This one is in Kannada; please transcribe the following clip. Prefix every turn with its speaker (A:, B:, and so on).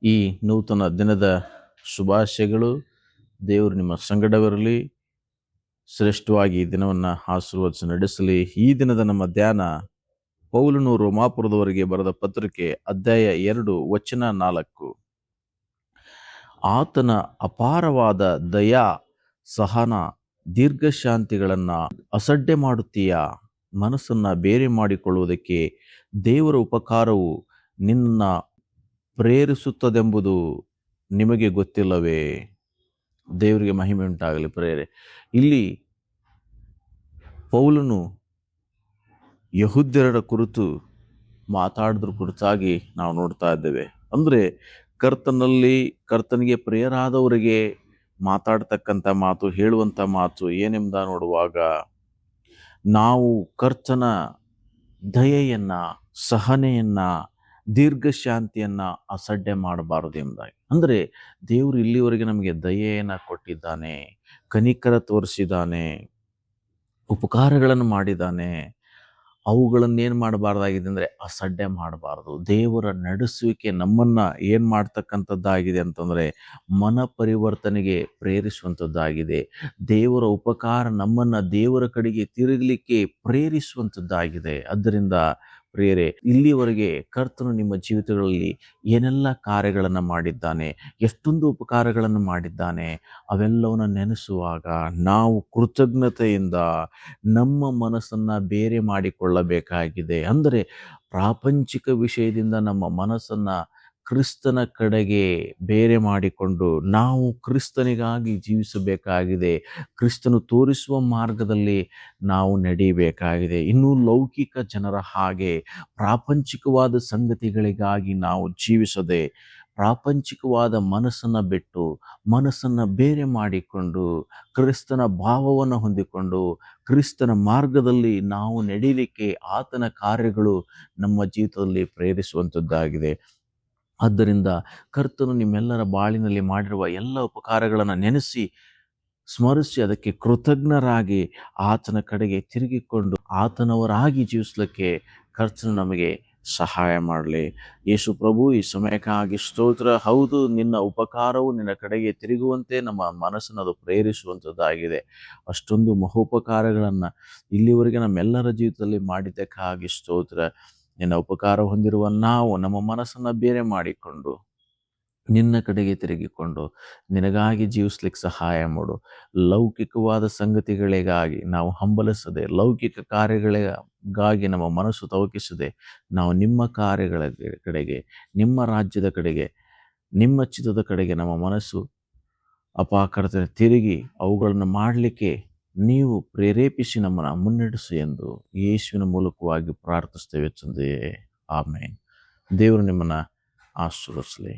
A: ಈ ನೂತನ ದಿನದ ಶುಭಾಶಯಗಳು. ದೇವರು ನಿಮ್ಮ ಸಂಗಡವಿರಲಿ. ಶ್ರೇಷ್ಠವಾಗಿ ಈ ದಿನವನ್ನು ಆಶೀರ್ವದಿಸಿ ನಡೆಸಲಿ. ಈ ದಿನದ ನಮ್ಮ ಧ್ಯಾನ ಪೌಲನು ರೋಮಾಪುರದವರೆಗೆ ಬರೆದ ಪತ್ರಿಕೆ ಅಧ್ಯಾಯ 2 ವಚನ 4. ಆತನ ಅಪಾರವಾದ ದಯಾ ಸಹನ ದೀರ್ಘಶಾಂತಿಗಳನ್ನು ಅಸಡ್ಡೆ ಮಾಡುತ್ತೀಯಾ? ಮನಸ್ಸನ್ನು ಬೇರೆ ಮಾಡಿಕೊಳ್ಳುವುದಕ್ಕೆ ದೇವರ ಉಪಕಾರವು ನಿನ್ನ ಪ್ರೇರಿಸುತ್ತದೆಂಬುದು ನಿಮಗೆ ಗೊತ್ತಿಲ್ಲವೇ? ದೇವರಿಗೆ ಮಹಿಮೆ ಉಂಟಾಗಲಿ. ಪ್ರೇರೆ ಇಲ್ಲಿ ಪೌಲನು ಯಹೂದ್ಯರ ಕುರಿತು ಮಾತಾಡಿದ್ರ ಕುರಿತಾಗಿ ನಾವು ನೋಡ್ತಾ ಇದ್ದೇವೆ. ಅಂದರೆ ಕರ್ತನಿಗೆ ಪ್ರಿಯರಾದವರಿಗೆ ಮಾತಾಡ್ತಕ್ಕಂಥ ಮಾತು, ಹೇಳುವಂಥ ಮಾತು ಏನೆಂಬ ನೋಡುವಾಗ, ನಾವು ಕರ್ತನ ದಯೆಯನ್ನ, ಸಹನೆಯನ್ನ, ದೀರ್ಘಶಾಂತಿಯನ್ನ ಅಸಡ್ಡೆ ಮಾಡಬಾರದು ಎಂಬುದಾಗಿ. ಅಂದರೆ ದೇವರು ಇಲ್ಲಿವರೆಗೆ ನಮಗೆ ದಯೆಯನ್ನು ಕೊಟ್ಟಿದ್ದಾನೆ, ಕನಿಕರ ತೋರಿಸಿದ್ದಾನೆ, ಉಪಕಾರಗಳನ್ನು ಮಾಡಿದ್ದಾನೆ. ಅವುಗಳನ್ನೇನು ಮಾಡಬಾರ್ದಾಗಿದೆ ಅಂದರೆ ಅಸಡ್ಡೆ ಮಾಡಬಾರ್ದು. ದೇವರ ನಡೆಸುವಿಕೆ ನಮ್ಮನ್ನು ಏನು ಮಾಡ್ತಕ್ಕಂಥದ್ದಾಗಿದೆ ಅಂತಂದರೆ ಮನ ಪರಿವರ್ತನೆಗೆ ಪ್ರೇರಿಸುವಂಥದ್ದಾಗಿದೆ. ದೇವರ ಉಪಕಾರ ನಮ್ಮನ್ನು ದೇವರ ಕಡೆಗೆ ತಿರುಗಲಿಕ್ಕೆ ಪ್ರೇರಿಸುವಂಥದ್ದಾಗಿದೆ. ಆದ್ದರಿಂದ ಪ್ರಿಯರೇ, ಇಲ್ಲಿವರೆಗೆ ಕರ್ತನು ನಿಮ್ಮ ಜೀವಿತಗಳಲ್ಲಿ ಏನೆಲ್ಲ ಕಾರ್ಯಗಳನ್ನು ಮಾಡಿದ್ದಾನೆ, ಎಷ್ಟೊಂದು ಉಪಕಾರಗಳನ್ನು ಮಾಡಿದ್ದಾನೆ, ಅವೆಲ್ಲವನ್ನು ನೆನೆಸುವಾಗ ನಾವು ಕೃತಜ್ಞತೆಯಿಂದ ನಮ್ಮ ಮನಸ್ಸನ್ನು ಬೇರೆ ಮಾಡಿಕೊಳ್ಳಬೇಕಾಗಿದೆ. ಅಂದರೆ ಪ್ರಾಪಂಚಿಕ ವಿಷಯದಿಂದ ನಮ್ಮ ಮನಸ್ಸನ್ನು ಕ್ರಿಸ್ತನ ಕಡೆಗೆ ಬೇರೆ ಮಾಡಿಕೊಂಡು ನಾವು ಕ್ರಿಸ್ತನಿಗಾಗಿ ಜೀವಿಸಬೇಕಾಗಿದೆ. ಕ್ರಿಸ್ತನು ತೋರಿಸುವ ಮಾರ್ಗದಲ್ಲಿ ನಾವು ನಡೆಯಬೇಕಾಗಿದೆ. ಇನ್ನು ಲೌಕಿಕ ಜನರ ಹಾಗೆ ಪ್ರಾಪಂಚಿಕವಾದ ಸಂಗತಿಗಳಿಗಾಗಿ ನಾವು ಜೀವಿಸದೆ, ಪ್ರಾಪಂಚಿಕವಾದ ಮನಸ್ಸನ್ನು ಬಿಟ್ಟು ಮನಸ್ಸನ್ನು ಬೇರೆ ಮಾಡಿಕೊಂಡು ಕ್ರಿಸ್ತನ ಭಾವವನ್ನು ಹೊಂದಿಕೊಂಡು ಕ್ರಿಸ್ತನ ಮಾರ್ಗದಲ್ಲಿ ನಾವು ನಡೀಲಿಕ್ಕೆ ಆತನ ಕಾರ್ಯಗಳು ನಮ್ಮ ಜೀವಿತದಲ್ಲಿ ಪ್ರೇರಿಸುವಂಥದ್ದಾಗಿದೆ. ಆದ್ದರಿಂದ ಕರ್ತನು ನಿಮ್ಮೆಲ್ಲರ ಬಾಳಿನಲ್ಲಿ ಮಾಡಿರುವ ಎಲ್ಲ ಉಪಕಾರಗಳನ್ನು ನೆನೆಸಿ ಸ್ಮರಿಸಿ ಅದಕ್ಕೆ ಕೃತಜ್ಞರಾಗಿ ಆತನ ಕಡೆಗೆ ತಿರುಗಿಕೊಂಡು ಆತನವರಾಗಿ ಜೀವಿಸಲಿಕ್ಕೆ ಕರ್ತನು ನಮಗೆ ಸಹಾಯ ಮಾಡಲಿ. ಯೇಸು ಪ್ರಭು, ಈ ಸಮಯಕ್ಕಾಗಿ ಸ್ತೋತ್ರ. ಹೌದು, ನಿನ್ನ ಉಪಕಾರವು ನಿನ್ನ ಕಡೆಗೆ ತಿರುಗುವಂತೆ ನಮ್ಮ ಮನಸ್ಸನ್ನು ಅದು ಪ್ರೇರಿಸುವಂಥದ್ದಾಗಿದೆ. ಅಷ್ಟೊಂದು ಮಹೋಪಕಾರಗಳನ್ನು ಇಲ್ಲಿವರೆಗೆ ನಮ್ಮೆಲ್ಲರ ಜೀವಿತದಲ್ಲಿ ಮಾಡಿದ್ದಕ್ಕಾಗಿ ಸ್ತೋತ್ರ. ನಿನ್ನ ಉಪಕಾರ ಹೊಂದಿರುವ ನಾವು ನಮ್ಮ ಮನಸ್ಸನ್ನು ಬೇರೆ ಮಾಡಿಕೊಂಡು ನಿನ್ನ ಕಡೆಗೆ ತಿರುಗಿಕೊಂಡು ನಿನಗಾಗಿ ಜೀವಿಸ್ಲಿಕ್ಕೆ ಸಹಾಯ ಮಾಡು. ಲೌಕಿಕವಾದ ಸಂಗತಿಗಳಿಗಾಗಿ ನಾವು ಹಂಬಲಿಸದೆ, ಲೌಕಿಕ ಕಾರ್ಯಗಳಿಗಾಗಿ ನಮ್ಮ ಮನಸ್ಸು ತವಕಿಸದೆ, ನಾವು ನಿಮ್ಮ ಕಾರ್ಯಗಳ ಕಡೆಗೆ, ನಿಮ್ಮ ರಾಜ್ಯದ ಕಡೆಗೆ, ನಿಮ್ಮ ಚಿತ್ತದ ಕಡೆಗೆ ನಮ್ಮ ಮನಸ್ಸು ಅಪಾಕರ್ತನೆ ತಿರುಗಿ ಅವುಗಳನ್ನು ಮಾಡಲಿಕ್ಕೆ ನೀವು ಪ್ರೇರೇಪಿಸಿ ನಮ್ಮನ್ನು ಮುನ್ನಡೆಸು ಎಂದು ಯೇಸುವಿನ ಮೂಲಕವಾಗಿ ಪ್ರಾರ್ಥಿಸ್ತೇವೆ ತಂದೆಯೇ. ಆಮೇನ್. ದೇವರು ನಿಮ್ಮನ್ನು ಆಶೀರ್ವದಿಸಲಿ.